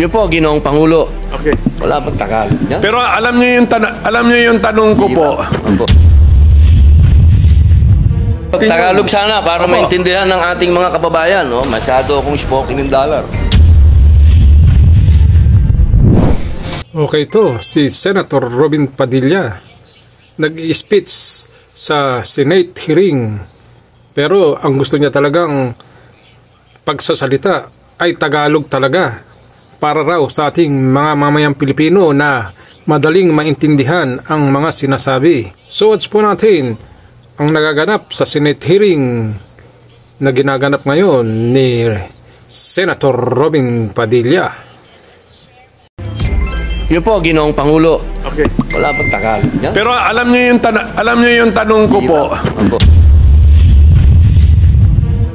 Yun po, Ginoong Pangulo. Okay. Wala pang Tagalog. Yan. Pero alam niyo yung tanong ko po. Tagalog sana para maintindihan ng ating mga kababayan. No? Masyado akong spoken in dollar. Okay, ito si Senator Robin Padilla nag-i-speech sa Senate hearing, pero ang gusto niya talagang pagsasalita ay Tagalog talaga para raw sa ating mga mamayang Pilipino na madaling maintindihan ang mga sinasabi. So watch po natin ang nagaganap sa Senate hearing na ginaganap ngayon ni Senator Robin Padilla. Yun po, Ginoong Pangulo. Okay. Wala pang Tagalog. Yan. Pero alam niyo yung tanong ko po.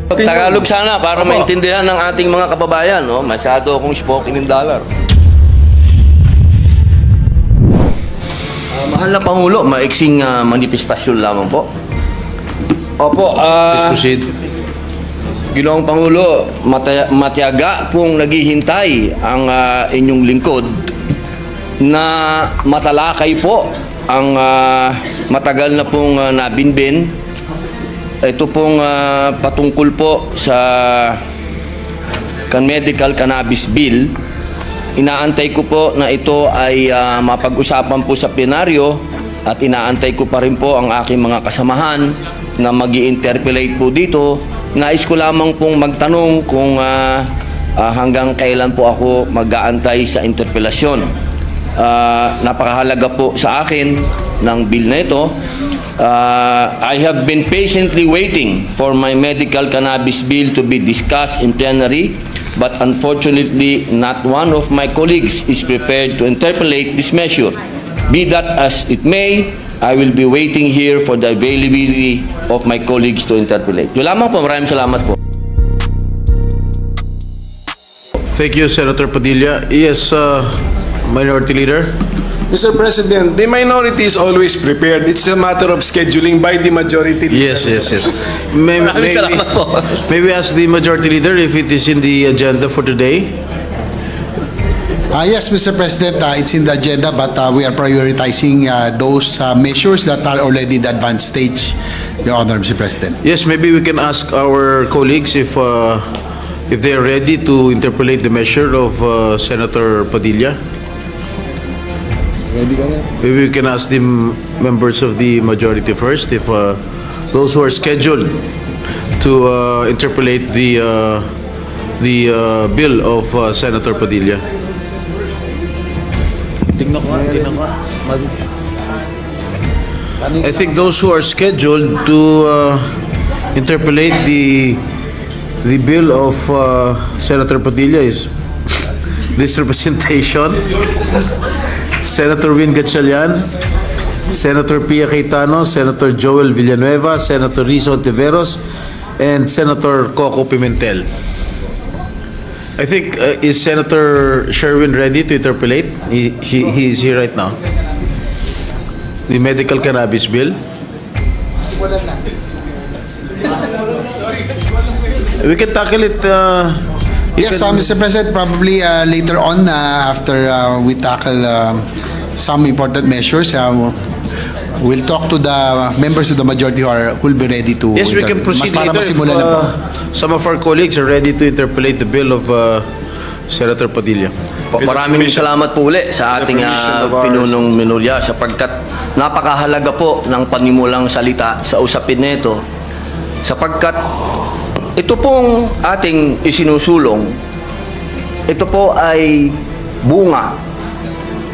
Tagalog sana para maintindihan ng ating mga kababayan. No? Masyado akong spoken in dollar. Mahal na Pangulo, maiksing manifestasyon lamang po. Opo, Proceed. Ginoong Pangulo, matiyaga pong naghihintay ang inyong lingkod na matalakay po ang matagal na pong nabinbin. Ito pong patungkol po sa medical cannabis bill. Inaantay ko po na ito ay mapag-usapan po sa plenaryo at inaantay ko pa rin po ang aking mga kasamahan na mag-i-interpellate po dito. Nais ko lamang pong magtanong kung hanggang kailan po ako mag-aantay sa interpellasyon. Napakahalaga po sa akin ng bill na ito. I have been patiently waiting for my medical cannabis bill to be discussed in plenary, but unfortunately not one of my colleagues is prepared to interpolate this measure. Be that as it may, I will be waiting here for the availability of my colleagues to interpolate. Yun lamang po, maraming salamat po. Thank you, Senator Padilla. Yes, Minority Leader. Mr. President, the minority is always prepared. It's a matter of scheduling by the majority leader. Yes. May we ask the Majority Leader if it is in the agenda for today? Yes, Mr. President, it's in the agenda, but we are prioritizing those measures that are already in the advanced stage, Your Honor, Mr. President. Yes, maybe we can ask our colleagues if they are ready to interpolate the measure of Senator Padilla. Maybe we can ask the members of the majority first if those who are scheduled to interpolate the bill of Senator Padilla. I think those who are scheduled to interpolate the bill of Senator Padilla is this representation. Senator Win Gatchalian, Senator Pia Cayetano, Senator Joel Villanueva, Senator Rizzo Ontiveros, and Senator Coco Pimentel. I think, is Senator Sherwin ready to interpolate? He is here right now. The medical cannabis bill. We can tackle it. Yes, Mr. President, probably later on after we tackle some important measures, we'll talk to the members of the majority who will be ready to. Yes, we can proceed later if some of our colleagues are ready to interpolate the bill of Senator Padilla. Maraming salamat po uli sa ating pinunong Minulya sapagkat napakahalaga po ng panimulang salita sa usapin nito sapagkat ito pong ating isinusulong, ito po ay bunga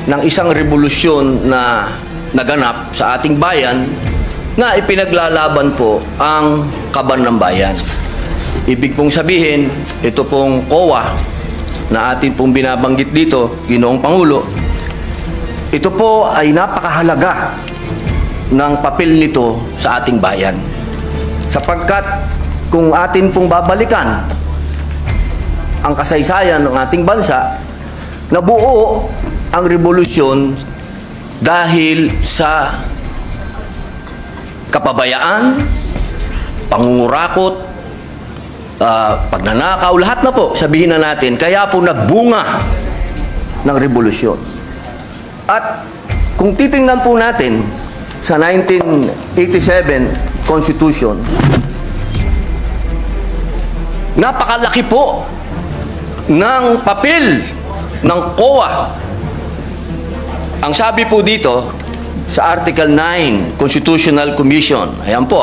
ng isang revolusyon na naganap sa ating bayan na ipinaglalaban po ang kaban ng bayan. Ibig pong sabihin, ito pong COA na atin pong binabanggit dito, Ginoong Pangulo, ito po ay napakahalaga ng papel nito sa ating bayan. Sapagkat kung atin pong babalikan ang kasaysayan ng ating bansa, nabuo ang revolusyon dahil sa kapabayaan, pangungurakot, pagnanakaw, lahat na po, sabihin na natin. Kaya po nagbunga ng revolusyon. At kung titingnan po natin sa 1987 Constitution, napakalaki po ng papel ng COA. Ang sabi po dito sa Article 9, Constitutional Commission, ayan po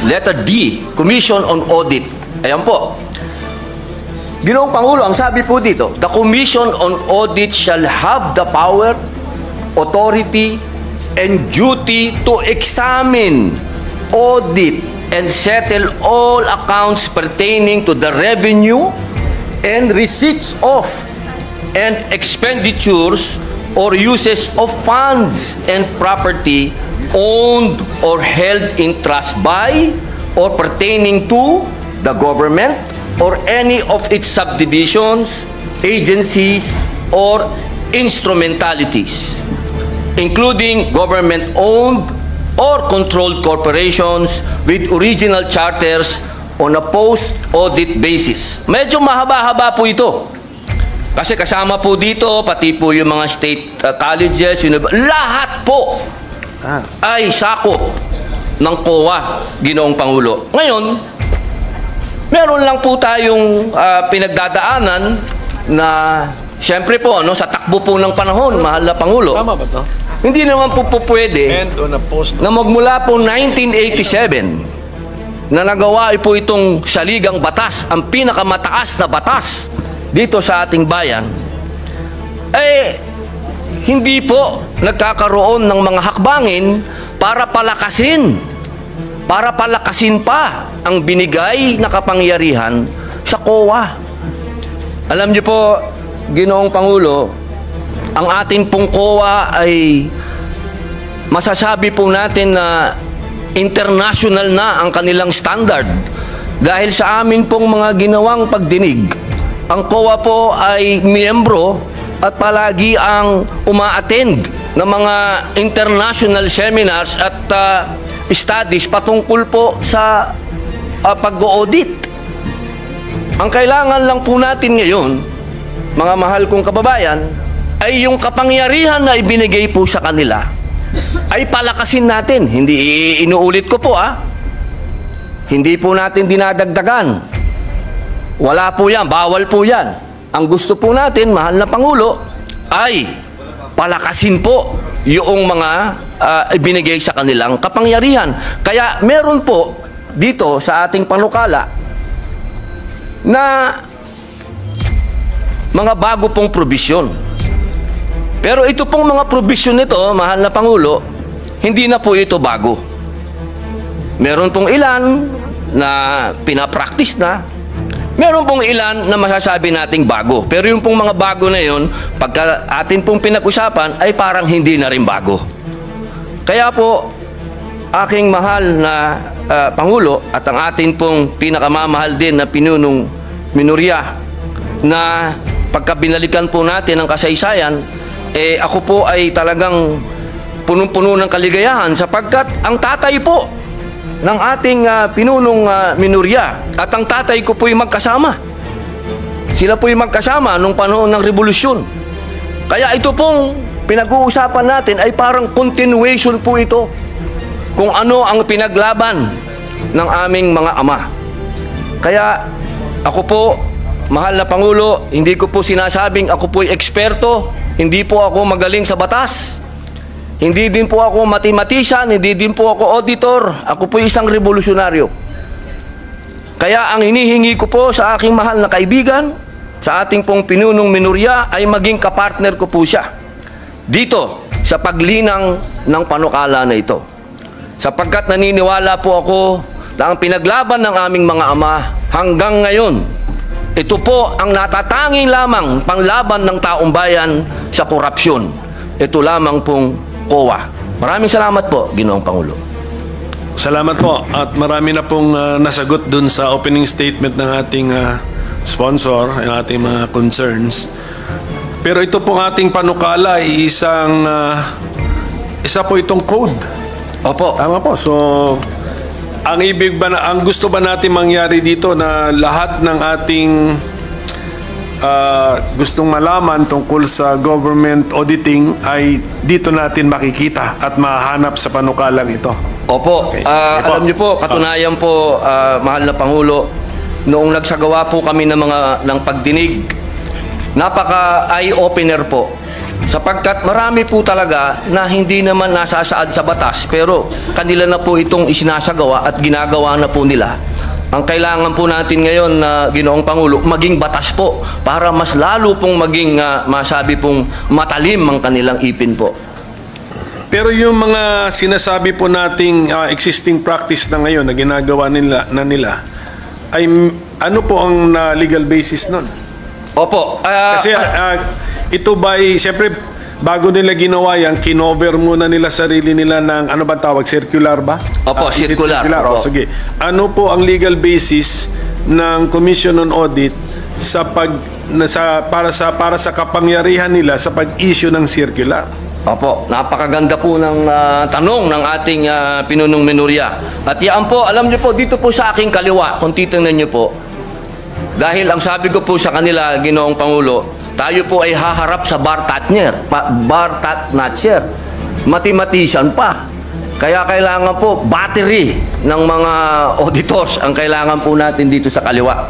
letter D, Commission on Audit. Ayan po. Ginoong Pangulo, ang sabi po dito, the Commission on Audit shall have the power, authority, and duty to examine, audit, and settle all accounts pertaining to the revenue and receipts of and expenditures or uses of funds and property owned or held in trust by or pertaining to the government or any of its subdivisions, agencies, or instrumentalities, including government-owned or controlled corporations with original charters on a post-audit basis. Medyo mahaba-haba po ito. Kasi kasama po dito, pati po yung mga state colleges, lahat po ay sakop ng COA, Ginoong Pangulo. Ngayon, meron lang po tayong pinagdadaanan na, siyempre po, sa takbo po ng panahon, mahal na Pangulo. Tama ba ito? Hindi naman po pwede na magmula po 1987 na nagawa po itong saligang batas, ang pinakamataas na batas dito sa ating bayan, hindi po nagkakaroon ng mga hakbangin para palakasin pa ang binigay na kapangyarihan sa COA. Alam niyo po, Ginoong Pangulo, ang ating pong COA ay masasabi po natin na international na ang kanilang standard dahil sa amin pong mga ginawang pagdinig. Ang COA po ay miyembro at palagi ang uma-attend ng mga international seminars at studies patungkol po sa pag-audit. Ang kailangan lang po natin ngayon, mga mahal kong kababayan, ay yung kapangyarihan na ibinigay po sa kanila ay palakasin natin. Hindi inuulit ko po hindi po natin dinadagdagan. Wala po yan, bawal po yan. Ang gusto po natin, mahal na Pangulo, ay palakasin po yung mga ibinigay sa kanilang kapangyarihan. Kaya meron po dito sa ating panukala na mga bago pong probisyon. Pero ito pong mga probisyon nito, mahal na Pangulo, hindi na po ito bago. Meron pong ilan na pinapractice na, meron pong ilan na masasabi nating bago. Pero yung pong mga bago na yun, pagka atin pong pinag-usapan, ay parang hindi na rin bago. Kaya po, aking mahal na Pangulo at ang atin pong pinakamamahal din na pinunong minorya, na pagka binalikan po natin ang kasaysayan, ako po ay talagang punong-puno ng kaligayahan sapagkat ang tatay po ng ating pinunong minorya at ang tatay ko po'y magkasama. Sila po'y magkasama nung panahon ng revolusyon. Kaya ito pong pinag-uusapan natin ay parang continuation po ito kung ano ang pinaglaban ng aming mga ama. Kaya ako po, mahal na Pangulo, hindi ko po sinasabing ako po'y eksperto, hindi po ako magaling sa batas. Hindi din po ako mathematician, hindi din po ako auditor. Ako po isang revolusyonaryo. Kaya ang hinihingi ko po sa aking mahal na kaibigan, sa ating pong pinunong minorya, ay maging kapartner ko po siya dito sa paglinang ng panukala na ito. Sapagkat naniniwala po ako na ang pinaglaban ng aming mga ama hanggang ngayon, ito po ang natatanging lamang panglaban ng taong bayan sa korupsyon. Ito lamang pong COA. Maraming salamat po, Ginoong Pangulo. Salamat po. At marami na pong nasagot dun sa opening statement ng ating sponsor, ang ating mga concerns. Pero ito pong ating panukala ay isa po itong code. Opo. Tama po. So, ang gusto ba natin mangyari dito na lahat ng ating gustong malaman tungkol sa government auditing ay dito natin makikita at mahanap sa panukalang ito. Opo, Okay. alam niyo po, katunayan po, mahal na Pangulo, noong nagsagawa po kami ng pagdinig, napaka eye-opener po. Sapagkat marami po talaga na hindi naman nasasaad sa batas, pero kanila na po itong isinasagawa at ginagawa na po nila. Ang kailangan po natin ngayon na Ginoong Pangulo, maging batas po para mas lalo pong maging masabi pong matalim ang kanilang ipin po. Pero yung mga sinasabi po nating existing practice na ngayon na ginagawa nila ay ano po ang legal basis nun? Opo. Kasi ito ba'y, siyempre, bago nila ginawa yan, kinover muna nila sarili nila ng, ano ba tawag, circular ba? Opo, Is it circular. O, Opo. sige. Ano po ang legal basis ng Commission on Audit para sa kapangyarihan nila sa pag-issue ng circular? Opo, napakaganda po ng tanong ng ating pinunong Menorya. At yan po, alam niyo po, dito po sa aking kaliwa, kung titingnan niyo po, dahil ang sabi ko po sa kanila, Ginoong Pangulo, tayo po ay haharap sa bar Tatnatcher. Mathematician pa. Kaya kailangan po, battery ng mga auditors ang kailangan po natin dito sa kaliwa.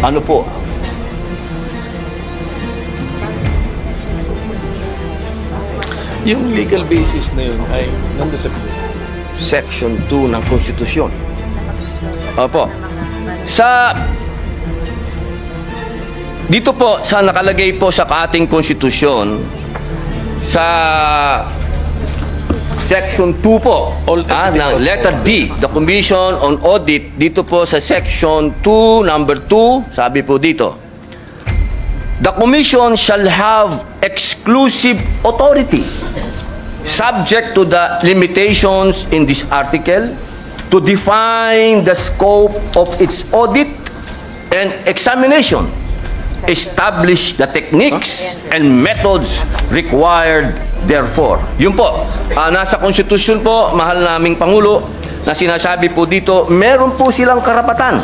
Ano po? Yung legal basis na yun ay nandun sa Section 2 ng Konstitusyon. Opo. Dito po, sa nakalagay po sa ating Konstitusyon, sa Section 2 po, ng letter D, the Commission on Audit, dito po sa Section 2, number 2, sabi po dito, the Commission shall have exclusive authority subject to the limitations in this article to define the scope of its audit and examination, establish the techniques and methods required therefore. Yun po, nasa konstitusyon po, mahal naming Pangulo, na sinasabi po dito, meron po silang karapatan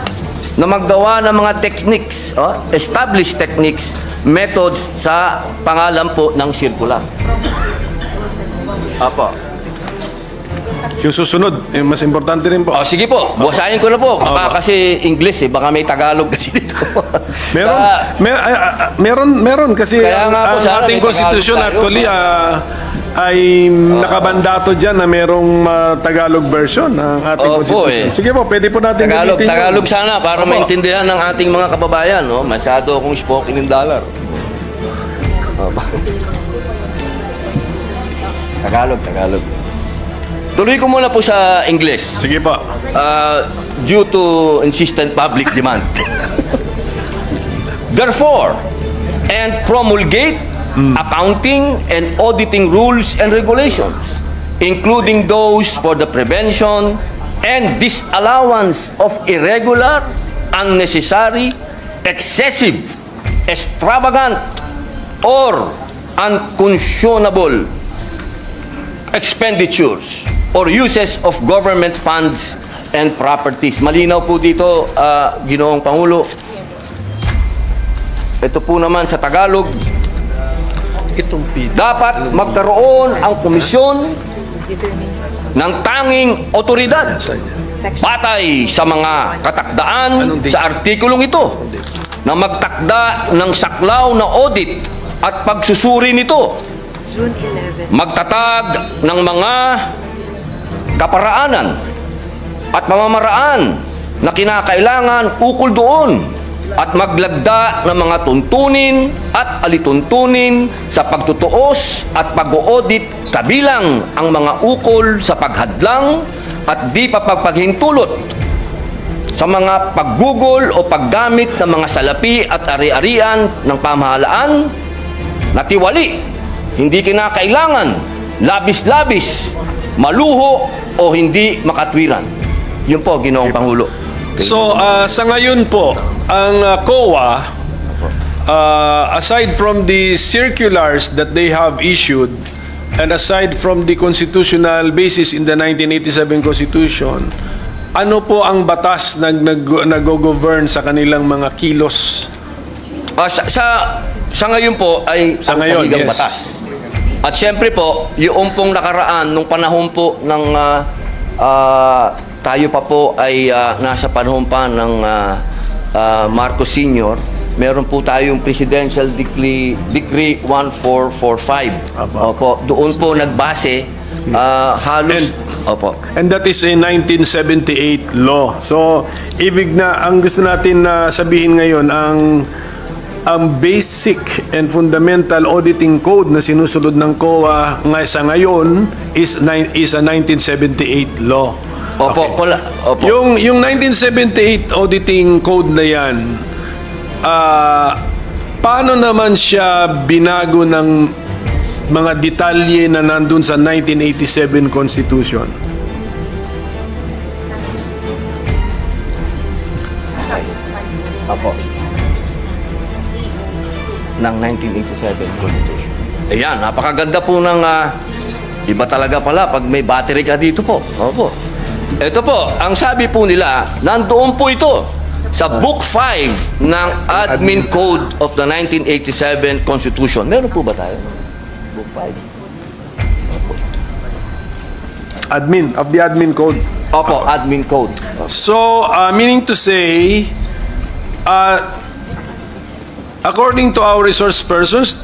na maggawa ng mga techniques, establish techniques, methods sa pangalan po ng circular. Apo. yung susunod, mas importante rin po. Sige po, basahin ko na po. Baka kasi English baka may Tagalog kasi dito. Meron kasi Kaya nga po, ang sana ating may constitution Tagalog tayo. actually ay nakabandato dyan na merong Tagalog version ng ating constitution. Sige po, pwede po natin gamitin yun. Tagalog sana para maintindihan ng ating mga kababayan. No? Masyado akong spoken in dollar. Tagalog. Tuloy ko muna po sa English. Sige po. Due to insistent public demand. Therefore, and promulgate accounting and auditing rules and regulations, including those for the prevention and disallowance of irregular, unnecessary, excessive, extravagant, or unconscionable expenditures or uses of government funds and properties. Malinaw po dito, Ginoong Pangulo. Ito po naman sa Tagalog, dapat magkaroon ang komisyon ng tanging otoridad patay sa mga katakdaan sa artikulong ito na magtakda ng saklaw na audit at pagsusuri nito, magtatag ng mga kaparaanan at pamamaraan na kinakailangan ukol doon at maglagda ng mga tuntunin at alituntunin sa pagtutuos at pag-audit kabilang ang mga ukol sa paghadlang at di pagpaghintulot sa mga paggugol o paggamit ng mga salapi at ari-arian ng pamahalaan na tiwali, hindi kinakailangan, labis-labis, maluho o hindi makatwiran. Yun po, Ginoong Pangulo. So, sa ngayon po, ang COA, aside from the circulars that they have issued, and aside from the constitutional basis in the 1987 Constitution, ano po ang batas na nag-govern sa kanilang mga kilos? Sa ngayon po ay Sa ang ngayon, saligang yes. batas. At siyempre po, yung pong nakaraan, nung panahon po ng tayo pa po ay nasa panahon pa ng Marcos Sr., meron po tayong Presidential Decree 1445. Opo, doon po nagbase halos... Opo. And that is a 1978 law. So, ibig na, ang gusto natin na sabihin ngayon, ang basic and fundamental auditing code na sinusunod ng COA sa ngayon is a 1978 law. Opo, opo. Yung 1978 auditing code na yan, paano naman siya binago ng mga detalye na nandun sa 1987 Constitution? Opo. Ng 1987 Constitution. Ayan, napakaganda po ng iba talaga pala pag may battery ka dito po. Opo. Ito po, ang sabi po nila, nandoon po ito sa Book 5 ng Admin Code of the 1987 Constitution. Meron po ba tayo? Book 5. Of the admin code. Opo, Admin Code. So, meaning to say, according to our resource persons,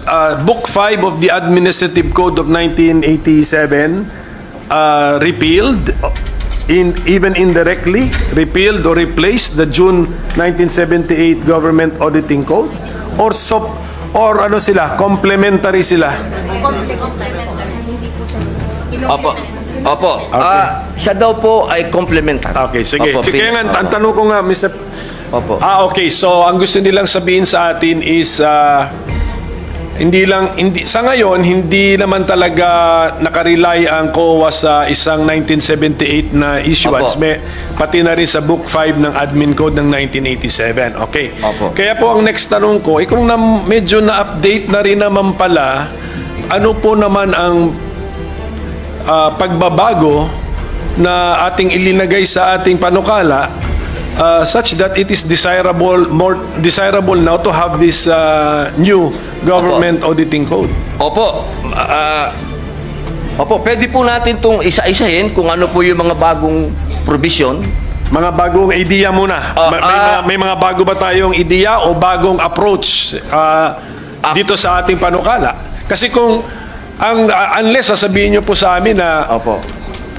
Book 5 of the Administrative Code of 1987 repealed, even indirectly, repealed or replaced the June 1978 Government Auditing Code? Or ano sila, complementary sila? Opo. Opo. Siya daw po ay complementary. Okay, sige. Opo, Kaya nga, ang tanong ko nga, Mr. Opo. Okay. So, ang gusto nilang sabihin sa atin is, sa ngayon, hindi naman talaga nakarely ang COA sa isang 1978 na issuance. Opo. Pati na rin sa Book 5 ng Admin Code ng 1987. Okay. Opo. Kaya po ang next tanong ko, kung medyo na-update na rin naman pala, ano po naman ang pagbabago na ating ilinagay sa ating panukala such that it is more desirable now to have this new government auditing code? Opo. Opo, pwede po natin itong isa-isahin kung ano po yung mga bagong provision. Mga bagong idea muna. May mga bago ba tayong idea o bagong approach dito sa ating panukala? Kasi unless sasabihin nyo po sa amin na Opo.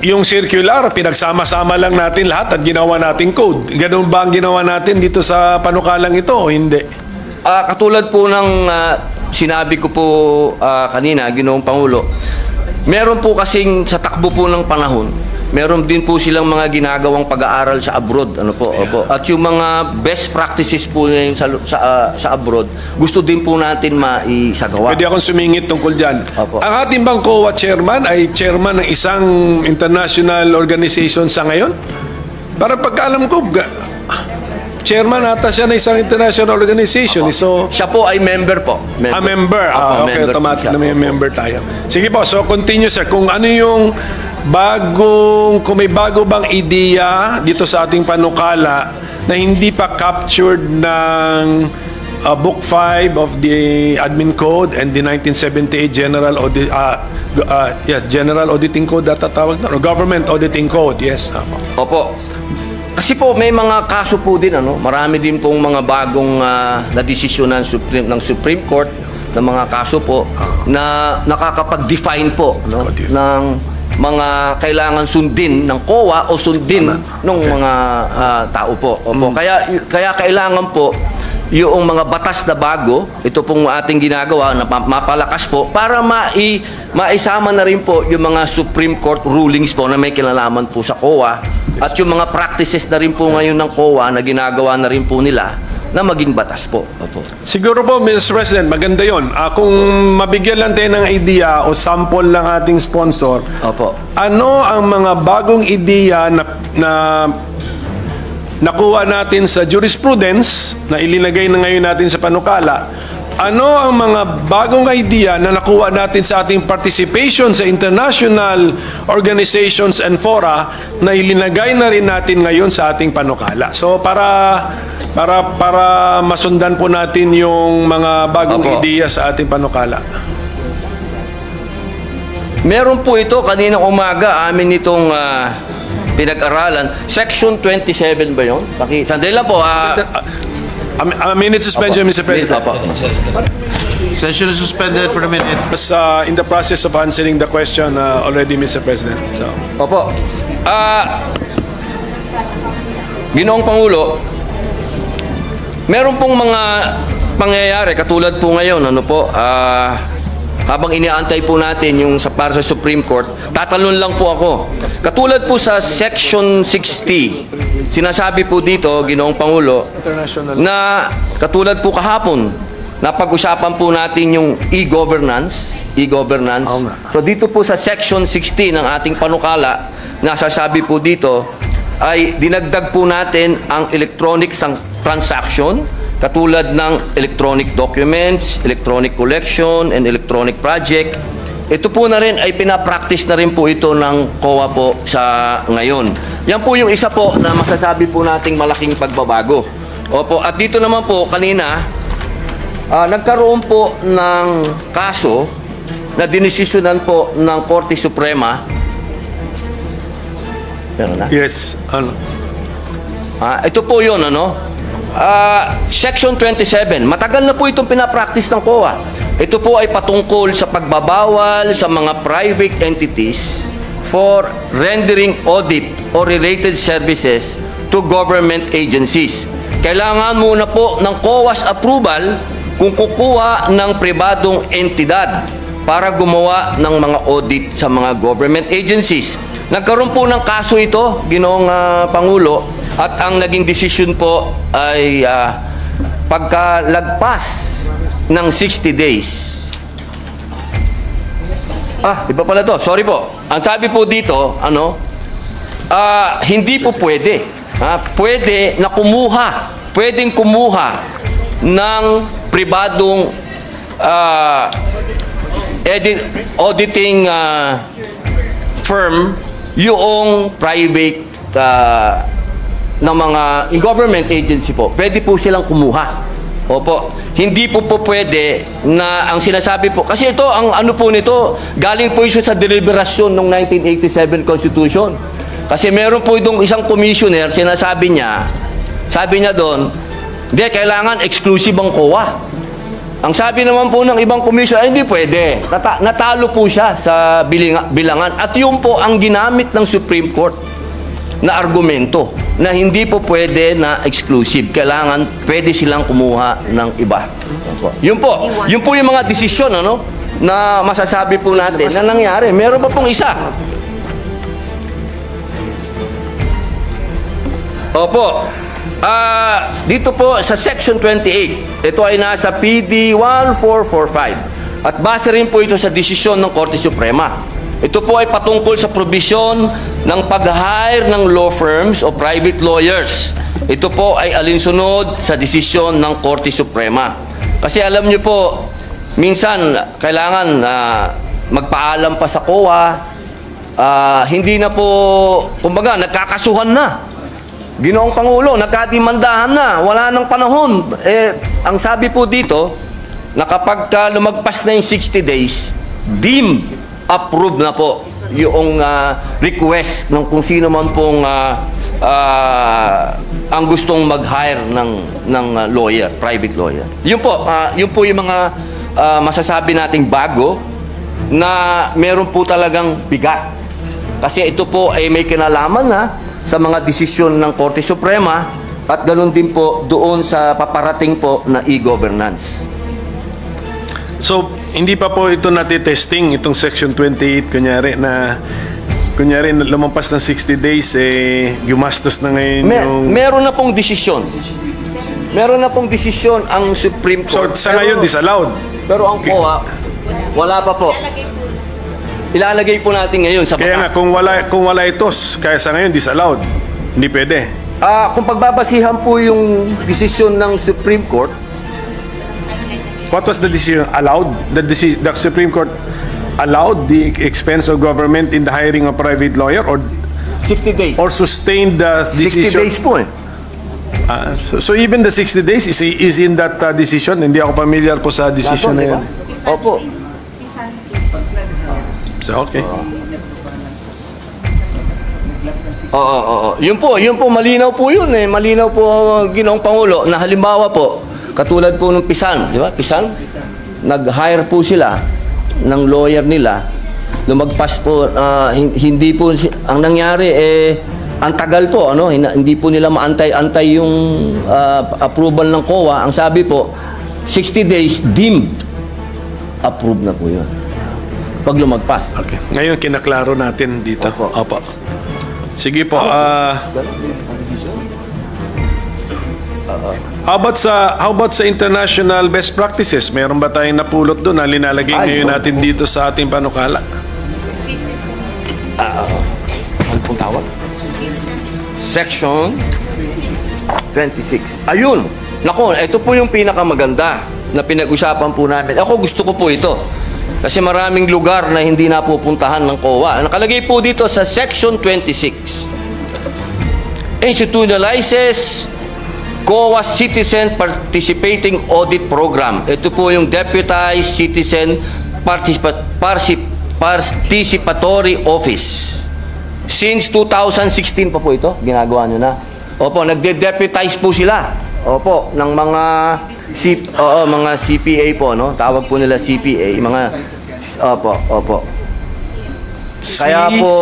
yung circular, pinagsama-sama lang natin lahat at ginawa nating code. Ganun ba ang ginawa natin dito sa panukalang ito o hindi? Katulad po ng sinabi ko po kanina, Ginoong Pangulo, meron po kasing sa takbo po ng panahon, meron din po silang mga ginagawang pag-aaral sa abroad. Ano po? Opo. At yung mga best practices po ngayon sa abroad, gusto din po natin maisagawa. Pwede akong sumingit tungkol dyan. Opo. Ang ating bang COA chairman ay chairman ng isang international organization sa ngayon? Para pagkaalam ko, chairman ata siya ng isang international organization. So, Siya po ay member po. member. Opo, Okay, member po automatic siya. na may member tayo. Sige po, so continue sir. Kung ano yung kung may bago bang ideya dito sa ating panukala na hindi pa captured ng Book 5 of the Admin Code and the 1978 General Auditing Code tatawag na, or Government Auditing Code, yes. Opo. Kasi po may mga kaso po din, marami din pong mga bagong na desisyon ng Supreme Court na mga kaso po na nakakapag-define po ng mga kailangan sundin ng COA o sundin ng mga tao po. Opo. Kaya kailangan po yung mga batas na bago, ito pong ating ginagawa na mapalakas po para maisama na rin po yung mga Supreme Court rulings po na may kinalaman po sa COA at yung mga practices na rin po ngayon ng COA na ginagawa na rin po nila na maging batas po. Opo. Siguro po, Mr. President, maganda yon. Kung mabigyan lang tayo ng idea o sample ng ating sponsor, Opo. ano ang mga bagong ideya na nakuha natin sa jurisprudence na ilinagay na ngayon natin sa panukala ano ang mga bagong idea na nakuha natin sa ating participation sa international organizations and fora na ilinagay na rin natin ngayon sa ating panukala. So para masundan po natin yung mga bagong ideya sa ating panukala. Meron po ito kanina umaga amin itong pinag-aralan. Section 27 ba yun? Sandali lang po. A minute suspension, Mr. President. Session is suspended for a minute. Was in the process of answering the question already, Mr. President. So. Opo. Ginoong Pangulo, meron pong mga pangyayari katulad po ngayon, ano po, habang iniaantay po natin yung para sa Supreme Court, tatalon lang po ako. Katulad po sa Section 60, sinasabi po dito, Ginoong Pangulo, na katulad po kahapon, napag-usapan po natin yung e-governance. So dito po sa Section 60 ng ating panukala, nasasabi po dito, ay dinagdag po natin ang electronic transaction, katulad ng electronic documents, electronic collection, and electronic project. Ito po na rin ay pinapractice na rin po ito ng COA po sa ngayon. Yan po yung isa po na masasabi po nating malaking pagbabago. Opo, at dito naman po kanina, nagkaroon po ng kaso na dinesisyonan po ng Korte Suprema. Pero na? Yes. Ito po yun, ano? Section 27, matagal na po itong pinapractice ng COA. Ito po ay patungkol sa pagbabawal sa mga private entities for rendering audit or related services to government agencies. Kailangan muna po ng COA's approval kung kukuha ng pribadong entidad para gumawa ng mga audit sa mga government agencies. Nagkaroon po ng kaso ito, Ginoong Pangulo, at ang naging decision po ay pagkalagpas ng 60 days. Iba pala to. Sorry po. Ang sabi po dito, hindi po pwede. Pwede na pwedeng kumuha ng pribadong auditing firm yung private ng mga government agency po. Pwede po silang kumuha. Opo. Hindi po pwede na ang sinasabi po, kasi ito, ang ano po nito, galing po ito sa deliberasyon ng 1987 Constitution. Kasi meron po itong isang commissioner, sinasabi niya, sabi niya doon, hindi, kailangan exclusive ang COA. Ang sabi naman po ng ibang commissioner, hindi pwede. Natalo po siya sa bilangan. At yun po ang ginamit ng Supreme Court na argumento na hindi po pwede na exclusive. Kailangan pwede silang kumuha ng iba. Yun po yung mga desisyon na masasabi po natin na nangyari. Meron pa pong isa. Opo. Dito po sa Section 28, ito ay nasa PD 1445 at base rin po ito sa desisyon ng Korte Suprema. Ito po ay patungkol sa provision ng pag-hire ng law firms o private lawyers. Ito po ay alinsunod sa desisyon ng Korte Suprema. Kasi alam niyo po, minsan kailangan magpaalam pa sa COA, hindi na po, kumbaga, nagkakasuhan na. Ginoong Pangulo, nagkadimandahan na, wala nang panahon. Ang sabi po dito, na kapag lumagpas na yung 60 days, deemed approved na po yung request ng kung sino man pong ang gustong mag-hire ng lawyer, private lawyer. Yun po yung mga masasabi nating bago na meron po talagang bigat. Kasi ito po ay may kinalaman na sa mga desisyon ng Korte Suprema at ganoon din po doon sa paparating po na e-governance. So, hindi pa po ito natitesting, itong Section 28, kunyari lumampas ng 60 days, gumastos na ngayon yung... Meron na pong desisyon. Meron na pong desisyon ang Supreme Court. So, sa ngayon, disallowed. Pero ang COA, wala pa po. Ilalagay po natin ngayon sa batas. Kaya nga, kung wala ito, kaya sa ngayon, disallowed. Hindi pwede. Kung pagbabasihan po yung desisyon ng Supreme Court, what was the decision? Allowed? The Supreme Court allowed the expense of government in the hiring of private lawyer, or 60 days. or sustained the 60 decision? days po eh. So even the 60 days is in that decision? Hindi ako familiar po sa decision na Diba? yan. Opo. So, okay. Oo. Yun po, malinaw po yun eh. Malinaw po, Ginoong Pangulo, na halimbawa po, katulad po ng Pisan, di ba? Pisan, nag-hire po sila ng lawyer nila, lumagpas po, hindi po, ang nangyari ang tagal po, ano, hindi po nila maantay-antay yung approval ng COA. Ang sabi po, 60 days, deemed approved na po yun. Pag lumagpas. Okay. Ngayon, kinaklaro natin dito. Opo. Opo. Sige po. How about sa international best practices? Meron ba tayong napulot doon na linalagay ngayon natin dito sa ating panukala? Ano pong tawag? Section 26. Ayun! Nako, ito po yung pinakamaganda na pinag-usapan po namin. Ako gusto ko po ito. Kasi maraming lugar na hindi napupuntahan ng COA. Nakalagay po dito sa Section 26. Institutionalizes COA Citizen Participating Audit Program. Ito po yung Deputized Citizen Participatory Office. Since 2016 pa po ito, ginagawa nyo na. Opo, nagde-deputize po sila. Opo, ng mga mga CPA po, no? Tawag po nila CPA, mga opo. Kaya po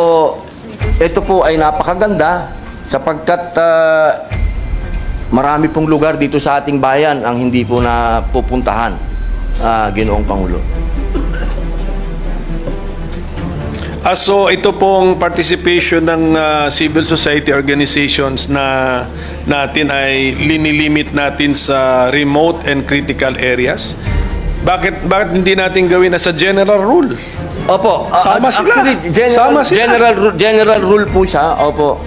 ito po ay napakaganda sapagkat marami pong lugar dito sa ating bayan ang hindi po napupuntahan, Ginoong Pangulo. So ito pong participation ng civil society organizations na natin ay linilimit natin sa remote and critical areas. Bakit hindi natin gawin as a general rule? Opo, Sama sila. actually Sama sila. general rule po siya. Opo.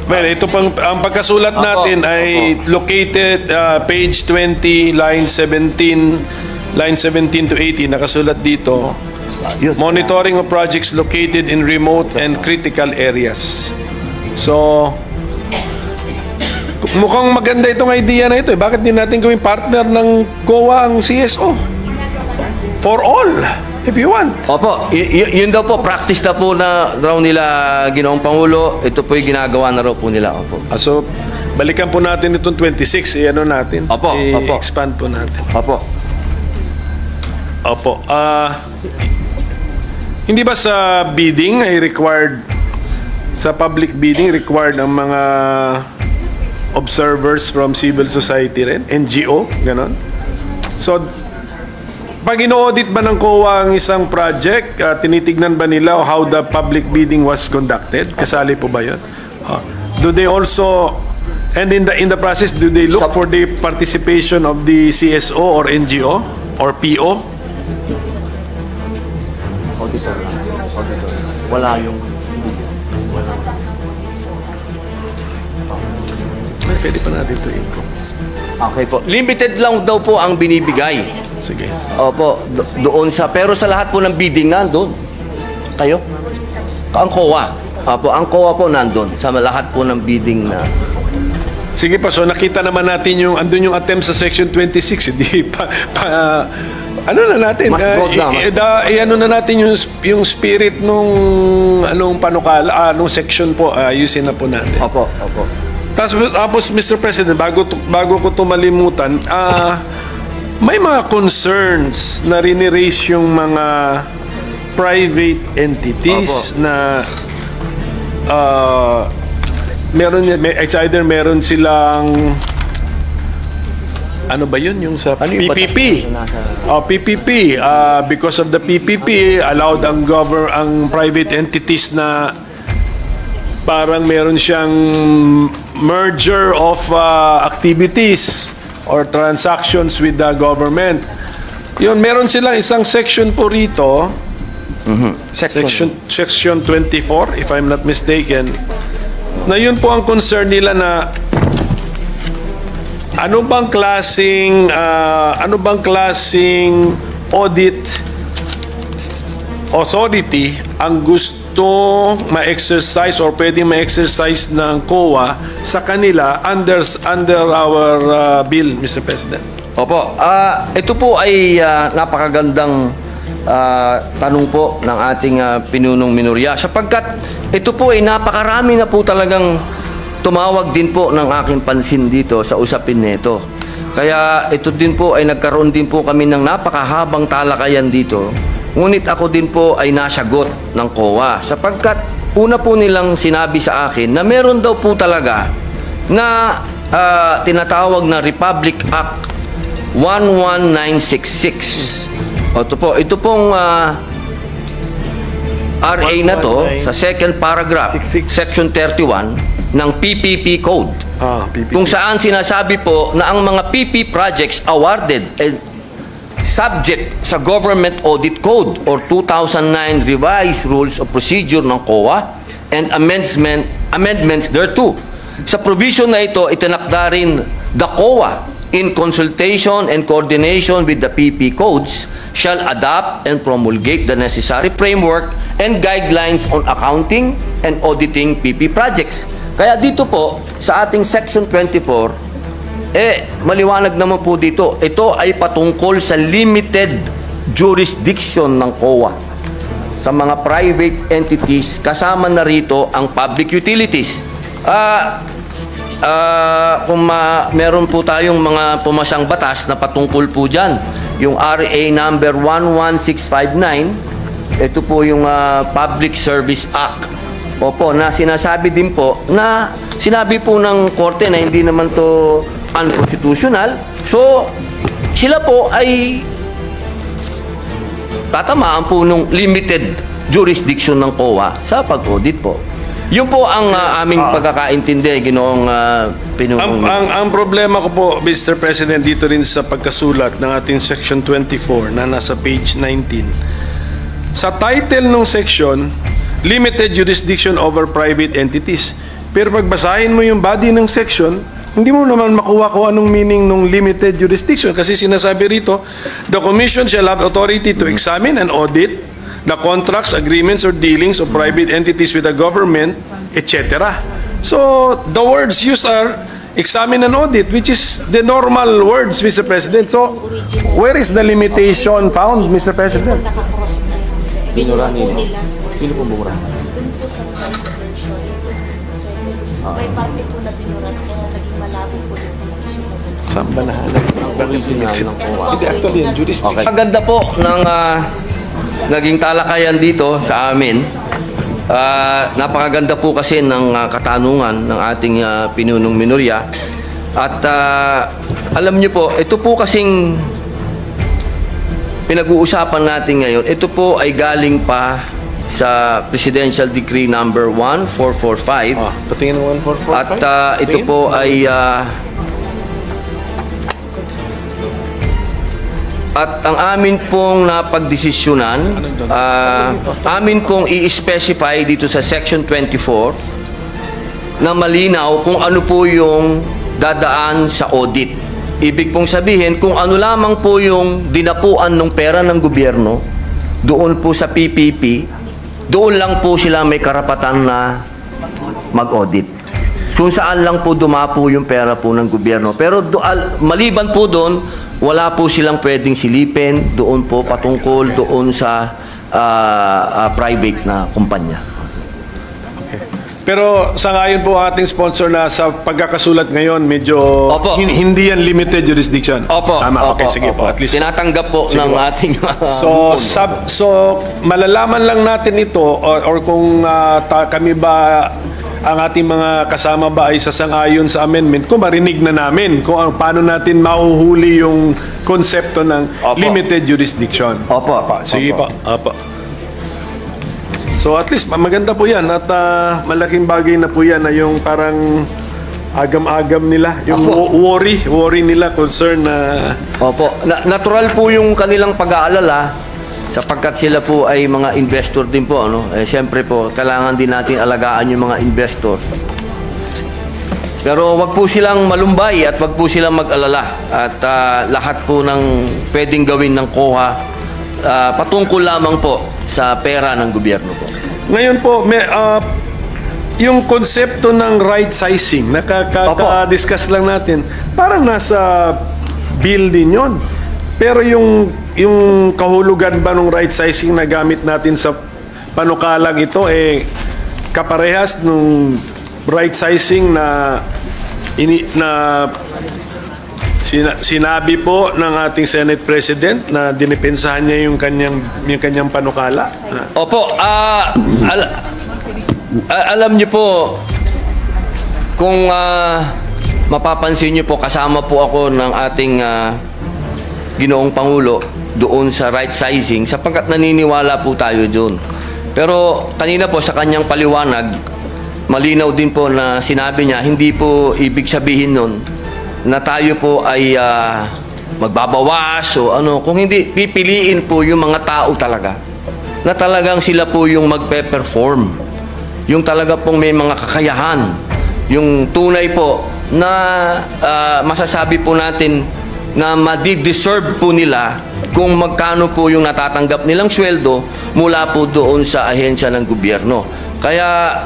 Well, ito pang ang pagkasulat natin ay located page 20 line 17 to 18 nakasulat dito. Monitoring of projects located in remote and critical areas. So, mukhang maganda itong idea na ito. Bakit din natin gawing partner ng COA ang CSO? For all, if you want. Opo, yun daw po, practice na po na raw nila, Ginoong Pangulo. Ito po yung ginagawa na raw po nila. Opo. So, balikan po natin itong 26. Ano natin? Opo. I-expand po natin. Opo. Opo. Hindi ba sa bidding ay required, sa public bidding required ang mga observers from civil society rin? NGO? Ganon? So, pag ino-audit ba ng COA ang isang project, tinitignan ba nila how the public bidding was conducted? Kasali po ba yun? Do they also, and in the process, do they look for the participation of the CSO or NGO or PO? Auditor. Wala yung... Pwede pa natin ito info. Okay po. Limited lang daw po ang binibigay. Sige. Opo, doon sa... Pero sa lahat po ng bidding nandun. Kayo? Ang COA. Opo, ang COA po nandun. Sa lahat po ng bidding na... Sige pa, so nakita naman natin yung... Andun yung attempt sa Section 26. Hindi ano na natin? Mas broad na. Ano na natin yung spirit nung anong panukala, nung section po, ayusin na po natin. Opo. Tapos Mr. President, bago ko ito malimutan, may mga concerns na riniraise yung mga private entities na it's either meron silang ano ba yun yung sa PPP? PPP. Because of the PPP, allowed ang private entities na parang meron siyang merger of activities or transactions with the government. Yun, meron silang isang section po rito. Section 24, if I'm not mistaken. Na yun po ang concern nila na Ano bang klaseng audit authority ang gusto ma-exercise or pwedeng ma-exercise ng COA sa kanila under our bill, Mr. President? Opo, ito po ay napakagandang tanong po ng ating pinunong minorya, sapagkat ito po ay napakarami na po talagang tumawag din po ng aking pansin dito sa usapin nito. Kaya ito din po ay nagkaroon din po kami ng napakahabang talakayan dito. Ngunit ako din po ay nasagot ng COA, sapagkat una po nilang sinabi sa akin na meron daw po talaga na tinatawag na Republic Act 11966. Ito pong RA na to sa second paragraph, section 31 ng PPP Code. PPP. Kung saan sinasabi po na ang mga PP projects awarded subject sa Government Audit Code or 2009 Revised Rules of Procedure ng COA and amendments thereto. Sa provision na ito, itinakda rin the COA in consultation and coordination with the PP codes shall adopt and promulgate the necessary framework and guidelines on accounting and auditing PP projects. Kaya dito po, sa ating Section 24, maliwanag naman po dito, ito ay patungkol sa limited jurisdiction ng COA. Sa mga private entities, kasama na rito ang public utilities. Kung meron po tayong mga pumasang batas na patungkol po dyan, yung RA number 11659, ito po yung Public Service Act. Opo, na sinasabi din po na sinabi po ng korte na hindi naman to unconstitutional. So, sila po ay tatamaan po ng limited jurisdiction ng COA sa pag-audit po. Yun po ang aming pagkakaintindi, Ginoong Pinunong. Ang problema ko po, Mr. President, dito rin sa pagkasulat ng ating Section 24 na nasa page 19. Sa title ng section, limited jurisdiction over private entities. Pero pagbasahin mo yung body ng section, hindi mo naman makuha kung anong meaning ng limited jurisdiction. Kasi sinasabi rito, the Commission shall have authority to examine and audit the contracts, agreements, or dealings of private entities with the government, etc. So, the words used are examine and audit, which is the normal words, Mr. President. So, where is the limitation found, Mr. President? Binura nila. Sino po bumura? Doon po sa constitution. May parte po na binura, kaya naging malabo po yung constitution na doon. Saan ba nahanap? Ang original ng COA. Hindi, actually, yung jurisdiction. Okay. Maganda po ng naging talakayan dito sa amin. Napakaganda po kasi ng katanungan ng ating pinunong minorya. At alam niyo po, ito po kasing pinag-uusapan natin ngayon, ito po ay galing pa sa Presidential Decree number 1445. Patingin ng 1445. At ito po ay at ang amin pong napagdesisyonan, amin pong i-specify dito sa Section 24 na malinaw kung ano po yung dadaan sa audit. Ibig pong sabihin, kung ano lamang po yung dinapuan ng pera ng gobyerno, doon po sa PPP, doon lang po sila may karapatan na mag-audit. Kung saan lang po dumapo yung pera po ng gobyerno. Pero maliban po doon, wala po silang pwedeng silipin doon po patungkol doon sa private na kumpanya. Pero sa ngayon po ating sponsor na sa pagkakasulat ngayon, medyo hindi yan limited jurisdiction. Opo. Tama, okay, opo, sige opo. po. At least tinatanggap po sige ng po. ating So malalaman lang natin ito or kung kami ba, ang ating mga kasama ba ay sasang-ayon sa amendment, kung marinig na namin kung paano natin mauhuli yung konsepto ng limited jurisdiction. Opo. Sige po. Opo. So at least maganda po yan at malaking bagay na po yan na yung parang agam-agam nila, yung worry nila, concern na... Opo. Natural po yung kanilang pag-aalala sapagkat sila po ay mga investor din po. Siyempre po, kailangan din natin alagaan yung mga investor. Pero wag po silang malumbay at wag po silang mag-alala. At lahat po ng pwedeng gawin ng COA patungkol lamang po sa pera ng gobyerno po. Ngayon po, yung konsepto ng right sizing, nakaka-discuss lang natin, parang nasa bill din yun. Pero yung kahulugan ba ng right sizing na gamit natin sa panukalang ito, kaparehas nung right sizing na sinabi po ng ating Senate President na dinipensahan niya yung kanyang panukala. Opo, alam niyo po, kung mapapansin niyo po, kasama po ako ng ating Ginoong Pangulo doon sa right sizing sapagkat naniniwala po tayo doon. Pero kanina po sa kanyang paliwanag, malinaw din po na sinabi niya, hindi po ibig sabihin nun na tayo po ay magbabawas o ano. Kung hindi, pipiliin po yung mga tao talaga na talagang sila po yung magpe-perform. Yung talaga pong may mga kakayahan. Yung tunay po na masasabi po natin na madi-deserve po nila kung magkano po yung natatanggap nilang sweldo mula po doon sa ahensya ng gobyerno. Kaya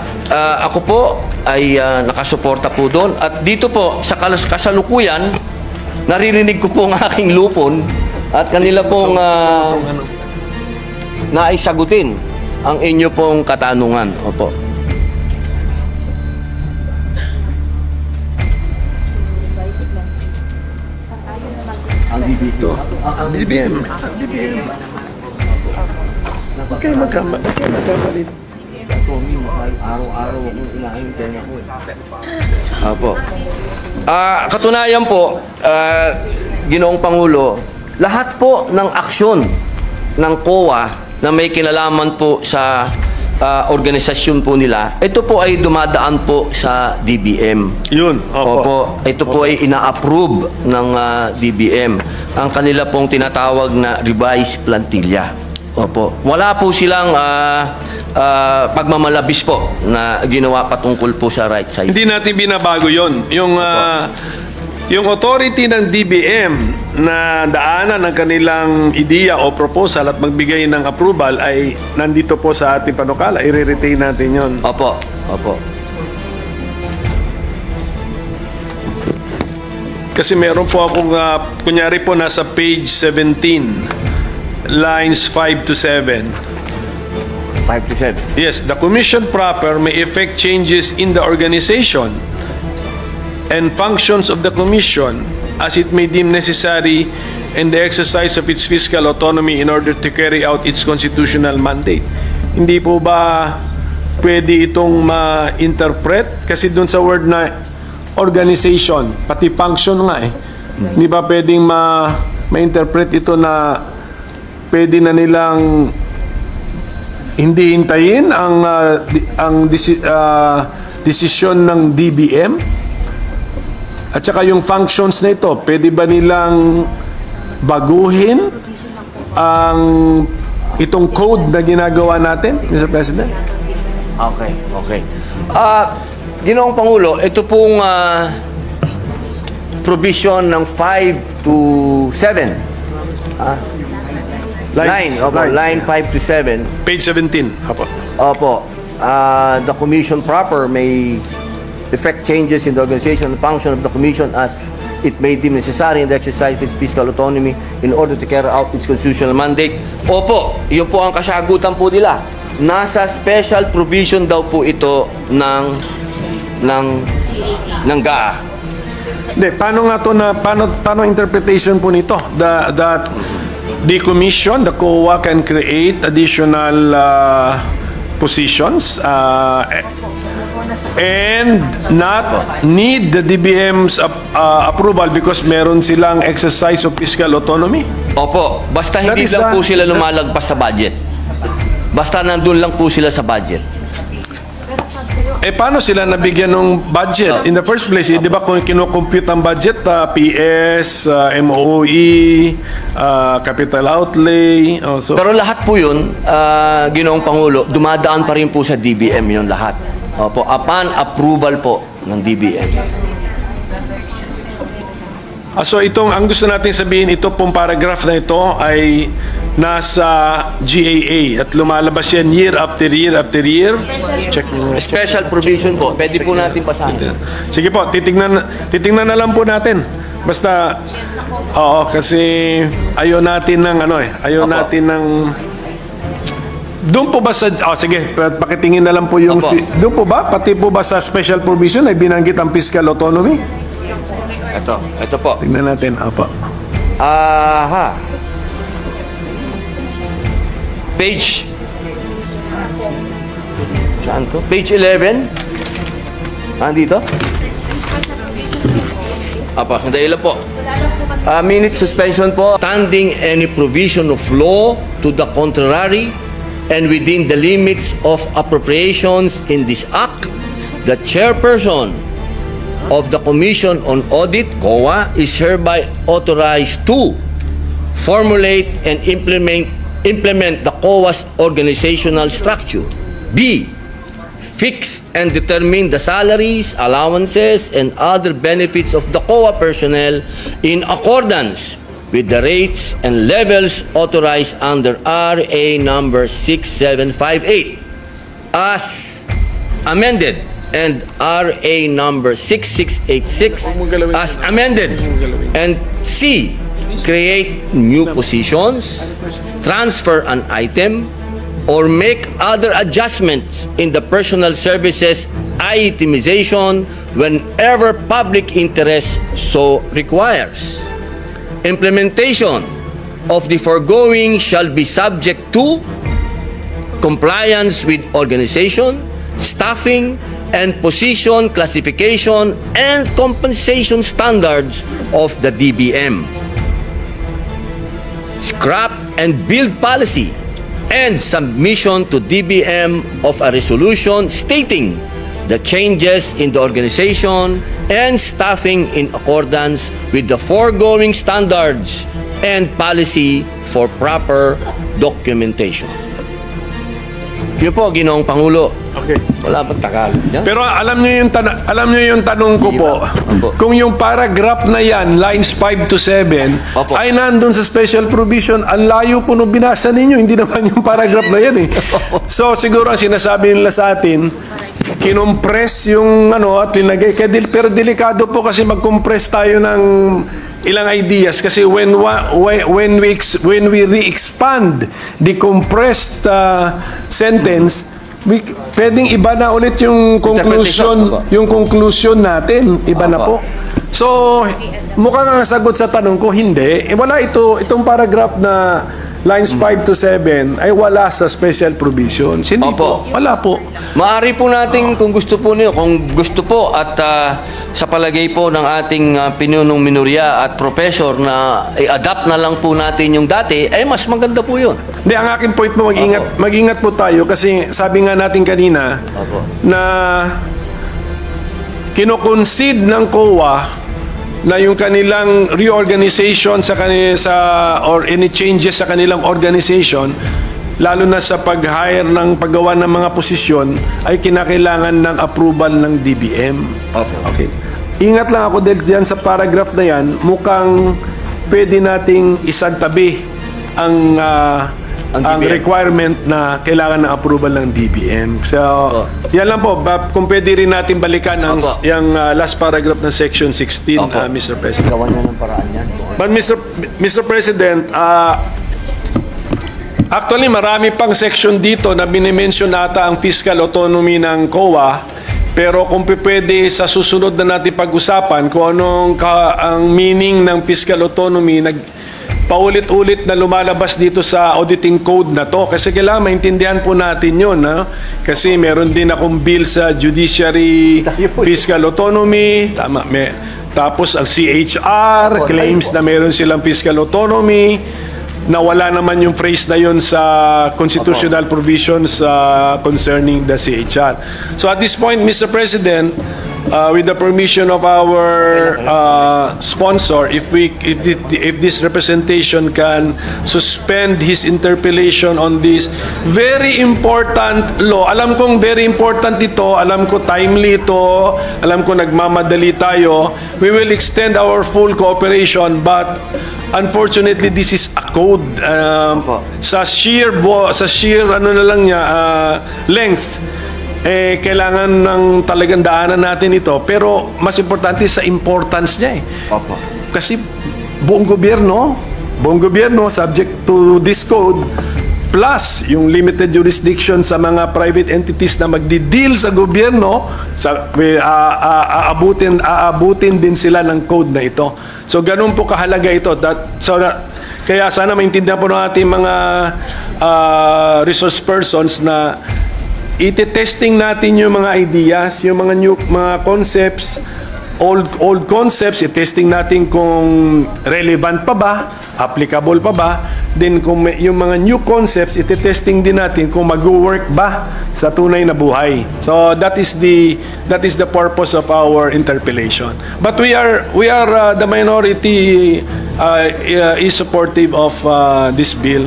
ako po ay nakasuporta po doon. At dito po sa kasalukuyan, naririnig ko po ang aking lupon at kanila pong naisagutin ang inyo pong katanungan. Opo. Ang BBM. Okay, magkamalit. Araw-araw akong sinahintay na po. Opo. Katunayan po, Ginoong Pangulo, lahat po ng aksyon ng COA na may kinalaman po sa organisasyon po nila, ito po ay dumadaan po sa DBM. Yun, opo. Ito po ay ina-approve ng DBM. Ang kanila pong tinatawag na revised plantilla. Opo. Wala po silang pagmamalabis po na ginawa patungkol po sa right side. Hindi natin binabago yon. Yung authority ng DBM na daanan ng kanilang ideya o proposal at magbigay ng approval ay nandito po sa ating panukala. I-retain natin yon. Opo. Opo. Kasi meron po akong, kunyari po nasa page 17, lines 5 to 7. 5 to 7. Yes, the commission proper may effect changes in the organization and functions of the commission as it may deem necessary in the exercise of its fiscal autonomy in order to carry out its constitutional mandate. Hindi po ba pwede itong ma-interpret? Kasi dun sa word na organization, pati function nga Hindi ba pwedeng ma-interpret ito na pwede na nilang hindi hintayin ang desisyon ng DBM? At saka yung functions na ito, pwede ba nilang baguhin itong code na ginagawa natin, Mr. President? Okay. Ginoong Pangulo, ito pong provision ng 5 to 7. Line 5 to 7. Page 17. Opo. The commission proper may effect changes in the organization and function of the commission as it may deem necessary in the exercise of its fiscal autonomy in order to carry out its constitutional mandate. Opo, yun po ang kasagutan po nila. Nasa special provision daw po ito ng GAA. Hindi, paano nga to na paano interpretation po nito? The commission, the COA can create additional positions and not need the DBM's approval because meron silang exercise of fiscal autonomy? Opo, basta hindi lang po sila lumalagpas sa budget. Basta nandun lang po sila sa budget. Paano sila nabigyan ng budget? In the first place, di ba kung kinocompute ang budget, PS, MOE, capital outlay. Pero lahat po yun, Ginoong Pangulo, dumadaan pa rin po sa DBM yun lahat. Opo, upon approval po ng DBM. So ang gusto natin sabihin, ito pong paragraph na ito ay nasa GAA at lumalabas yan year after year after year. Check mo. Special provision po. Pwede po natin basahin. Sige po, titingnan na lang po natin. Basta, oo, kasi ayaw natin ng ayaw natin ng... Doon po ba sa... sige, pakitingin na lang po yung... Doon po ba? Pati po ba sa special provision ay binanggit ang fiscal autonomy? Ito po. Tingnan natin. Opo. Aha. Page. Saan to? Page 11. Dito? Apa, dahil po. Minute suspension po. Standing any provision of law to the contrary and within the limits of appropriations in this act, the chairperson of the Commission on Audit, COA, is hereby authorized to formulate and implement the COA's organizational structure. B. Fix and determine the salaries, allowances, and other benefits of the COA personnel in accordance with the rates and levels authorized under RA number 6758 as amended, and RA number 6686 as amended. And C. Create new positions, transfer an item, or make other adjustments in the personal services itemization whenever public interest so requires. Implementation of the foregoing shall be subject to compliance with organization, staffing, and position classification and compensation standards of the DBM. Scrap and build policy and submission to DBM of a resolution stating the changes in the organization and staffing in accordance with the foregoing standards and policy for proper documentation. Yun po, Ginoong Pangulo. Okay. Wala pang Tagalog. Yan? Pero alam niyo yung tanong ko po. Kung yung paragraph na yan, lines 5 to 7, Opo. ay nandun sa special provision, ang layo po nung binasa ninyo, hindi naman yung paragraph na yan eh. So siguro ang sinasabi nila sa atin, kinompress yung at linagay. Pero delikado po kasi mag-compress tayo ng ilang ideas kasi when we re-expand the compressed sentence, pwedeng iba na ulit yung conclusion natin, iba na po. So mukhang ang sagot sa tanong ko hindi. Wala itong paragraph na lines 5 to 7 ay wala sa special provisions. Hindi po. Wala po. Maaari po natin kung gusto po niyo, kung gusto po at sa palagay po ng ating pinunong minorya at professor na i-adapt na lang po natin yung dati, ay mas maganda po yun. Hindi, ang aking point po, mag-ingat po tayo kasi sabi nga natin kanina na kino-concede ng COA na yung kanilang reorganization or any changes sa kanilang organization, lalo na sa pag-hire ng paggawa ng mga posisyon, ay kinakailangan ng approval ng DBM. Okay. Ingat lang ako dahil dyan sa paragraph na yan, mukhang pwede nating isagtabi ang requirement na kailangan ng approval ng DBM. So, yan lang po. Kung pwede rin natin balikan yung last paragraph ng Section 16, Mr. President. Gawan na ng paraan yan. But Mr. President, actually marami pang section dito na binimension nata ang fiscal autonomy ng COA. Pero kung pwede sa susunod na natin pag-usapan kung anong ang meaning ng fiscal autonomy, paulit-ulit na lumalabas dito sa auditing code na to. Kasi kailangan maintindihan po natin yun. Kasi meron din akong bill sa judiciary fiscal autonomy. Tama. Tapos ang CHR claims na meron silang fiscal autonomy. Nawala naman yung phrase na yun sa constitutional provisions concerning the CHR. So at this point, Mr. President, with the permission of our sponsor, if this representation can suspend his interpellation on this very important law. Alam kong very important ito, alam ko timely ito, alam ko nagmamadali tayo. We will extend our full cooperation, but unfortunately this is a code. Sa sheer ano na lang niya, length, kailangan ng talagang daanan natin ito. Pero mas importante sa importance niya Kasi buong gobyerno subject to this code, plus yung limited jurisdiction sa mga private entities na magdi-deal sa gobyerno, aabutin din sila ng code na ito. So ganun po kahalaga ito. Kaya sana maintindihan po ng ating mga resource persons na iti-testing natin yung mga ideas, yung mga new mga concepts, old concepts, i-testing natin kung relevant pa ba, applicable pa ba. Then kung yung mga new concepts, iti-testing din natin kung mag-work ba sa tunay na buhay. So that is the purpose of our interpellation. But we are the minority is supportive of this bill.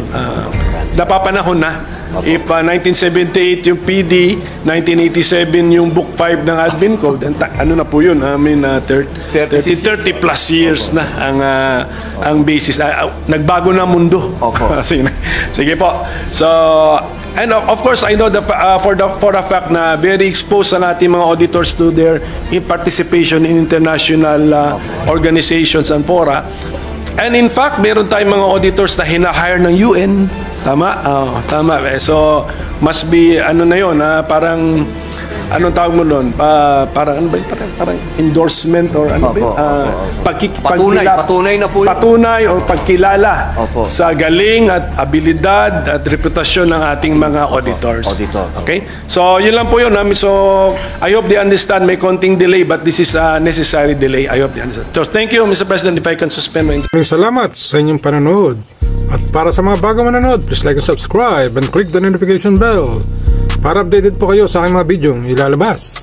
Napapanahon na. If 1978 yung PD, 1987 yung Book 5 ng Admin Code, ano na po yun? I mean, 30 plus years na ang basis. Nagbago na mundo. Sige po. So, and of course, I know for the fact na very exposed sa natin mga auditors to their participation in international organizations and fora. And in fact, meron tayong mga auditors na hina-hire ng UN. Tama? Tama. So, must be, ano na yun, parang, anong tawag mo nun? Parang, ano ba yun? Parang endorsement or ano ba yun? Patunay na po yun. Patunay o pagkilala sa galing at abilidad at reputasyon ng ating mga auditors. Okay? So, yun lang po yun. So, I hope they understand may konting delay, but this is a necessary delay. I hope they understand. So, thank you, Mr. President, if I can suspend my... Salamat sa inyong panonood. At para sa mga bagong manonood, please like and subscribe and click the notification bell para updated po kayo sa aking mga video ilalabas.